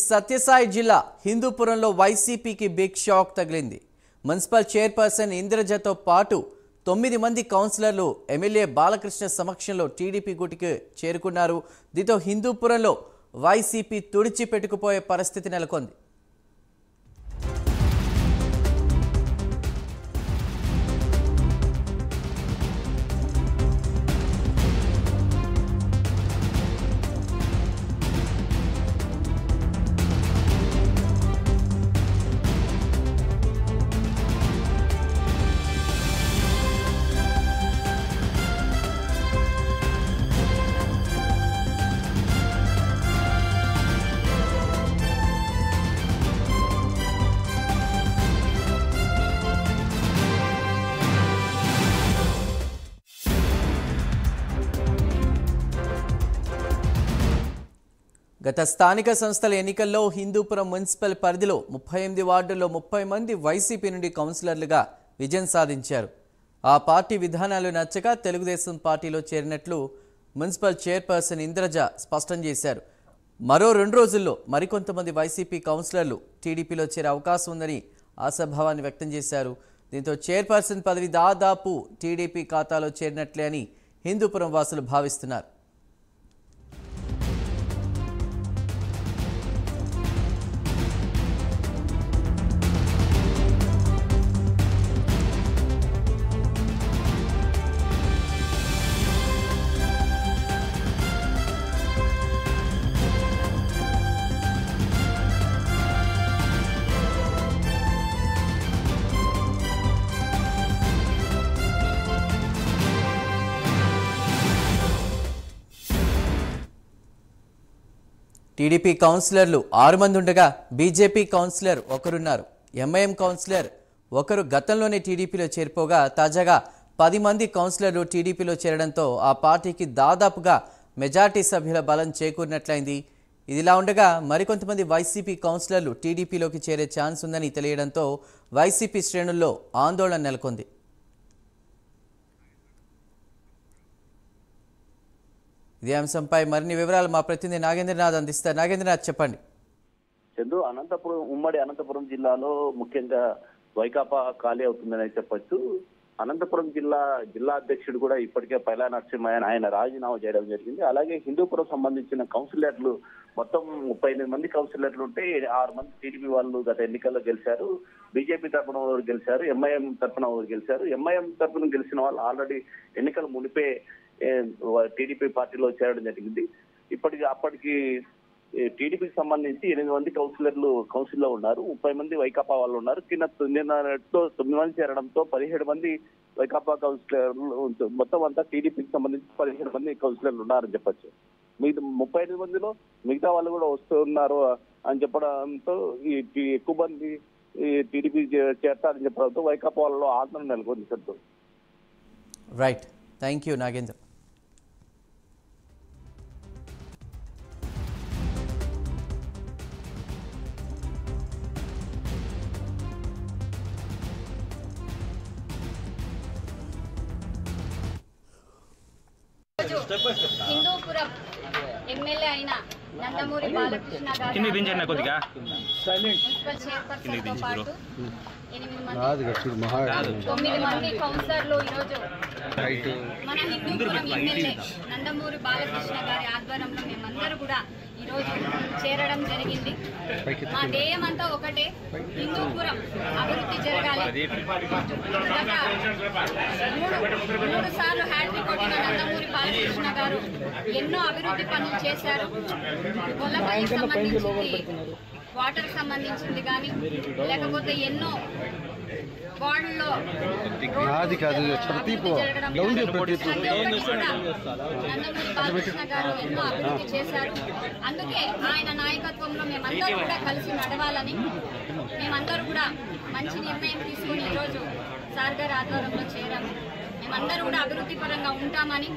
సత్యసాయి జిల్లా హిందూపురంలో వైసీపీకి big shock తగిలింది. మున్సిపల్ చైర్పర్సన్ ఇంద్రజతో పాటు 9 మంది కౌన్సిలర్లు ఎమ్మెల్యే బాలకృష్ణ సమక్షంలో టీడీపీ గుటికి చేరుకున్నారు. దీంతో హిందూపురంలో వైసీపీ తుడిచిపెట్టుకుపోయే పరిస్థితి నెలకొంది. గత స్థానిక సంస్థల ఎన్నికల్లో హిందూపురం మున్సిపల్ పరిధిలో 38 వార్డుల్లో 30 మంది వైసీపీ నుండి కౌన్సిలర్లుగా విజయం సాధించారు. ఆ పార్టీ విధానాలు నచ్చక తెలుగుదేశం పార్టీలో చేరినట్లు మున్సిపల్ చైర్పర్సన్ ఇంద్రజ స్పష్టం చేశారు. మరో 2 రోజుల్లో మరికొంతమంది వైసీపీ కౌన్సిలర్లు టీడీపీలో చేరే అవకాశం ఉందని ఆశాభావాన్ని వ్యక్తం చేశారు. దీంతో చైర్పర్సన్ పదవి దాదాపు టీడీపీ ఖాతాలో చేరినట్లే అని హిందూపురం వాసులు భావిస్తున్నారు. టీడీపీ కౌన్సిలర్లు 6 మంది ఉండగా బీజేపీ కౌన్సిలర్ ఒకరున్నారు. ఎంఐఎం కౌన్సిలర్ ఒకరు గతంలోనే టీడీపీలో చేరిపోగా తాజాగా 10 మంది కౌన్సిలర్లు టీడీపీలో చేరడంతో ఆ పార్టీకి దాదాపుగా మెజార్టీ సభ్యుల బలం చేకూరినట్లయింది. ఇదిలా ఉండగా మరికొంతమంది వైసీపీ కౌన్సిలర్లు టీడీపీలోకి చేరే ఛాన్స్ ఉందని తెలియడంతో వైసీపీ శ్రేణుల్లో ఆందోళన నెలకొంది. ఇదే అంశంపై మరిన్ని వివరాలు మా ప్రతినిధి నాగేంద్రనాథ్ అందిస్తారు. నాగేంద్రనాథ్, చెప్పండి. చందు, ఉమ్మడి అనంతపురం జిల్లాలో ముఖ్యంగా వైకాపా ఖాళీ అవుతుందని చెప్పొచ్చు. అనంతపురం జిల్లా అధ్యక్షుడు కూడా ఇప్పటికే పైలా నరసింహయ్య ఆయన రాజీనామా చేయడం జరిగింది. అలాగే హిందూపురం సంబంధించిన కౌన్సిలర్లు మొత్తం 38 మంది కౌన్సిలర్లు ఉంటే 6 మంది టీడీపీ వాళ్ళు గత ఎన్నికల్లో గెలిచారు. బీజేపీ తరఫున ఒకరు గెలిచారు, ఎంఐఎం తరఫున ఒకరు గెలిచారు. ఎంఐఎం తరఫున గెలిచిన వాళ్ళు ఆల్రెడీ ఎన్నికల మునిపే టీడీపీ పార్టీలో చేరడం జరిగింది. అప్పటికి టీడీపీకి సంబంధించి 8 మంది కౌన్సిల్లో ఉన్నారు, 30 మంది వైకాపా వాళ్ళు ఉన్నారు. నిన్నతో 9 మంది చేరడంతో 17 మంది వైకాపా కౌన్సిలర్లు, మొత్తం అంతా టీడీపీకి సంబంధించి 17 మంది కౌన్సిలర్లు ఉన్నారని చెప్పొచ్చు. మిగతా 35 మందిలో మిగతా వాళ్ళు కూడా వస్తున్నారు అని చెప్పడంతో ఎక్కువ మంది టీడీపీ చేరతారని చెప్పడంతో వైకాపా వాళ్ళలో ఆందోళన నెలకొంది. Sir, right, thank you Nagendra. Hindupuram MLA అయిన నందమూరి బాలకృష్ణ గారు మున్సిపల్ చైర్పర్సన్తో పాటు 9 మంది కౌన్సిలర్లు ఈరోజు మన హిందూపురం ఎమ్మెల్యే నందమూరి బాలకృష్ణ గారి ఆధ్వర్యంలో మేమందరూ కూడా ఈరోజు చేరడం జరిగింది. మా ధ్యేయం అంతా ఒకటే, హిందూపురం అభివృద్ధి జరగాలి. గత 3 సార్లు హ్యాట్రిక్ కొట్టిన నందమూరి బాలకృష్ణ గారు ఎన్నో అభివృద్ధి పనులు చేశారు. గొల్లపల్లికి సంబంధించింది, వాటర్ సంబంధించింది కానీ, లేకపోతే ఎన్నో వార్డుల్లో నందమూరి బాలకృష్ణ గారు ఎన్నో అభివృద్ధి చేశారు. అందుకే ఆయన నాయకత్వంలో మేమందరూ కూడా కలిసి నడవాలని, మేమందరూ కూడా మంచి నిర్ణయం తీసుకుని ఈరోజు సార్ గారి ఆధ్వర్యంలో చేరాము. మేమందరూ కూడా అభివృద్ధి పరంగా ఉంటామని,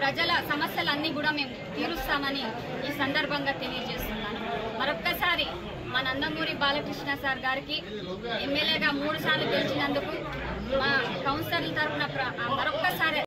ప్రజల సమస్యలన్నీ కూడా మేము తీరుస్తామని ఈ సందర్భంగా తెలియజేస్తున్నాను. మరొక్కసారి మా నందమూరి బాలకృష్ణ సార్ గారికి ఎమ్మెల్యేగా 3 సార్లు గెలిచినందుకు మా కౌన్సిలర్ల తరఫున మరొక్కసారి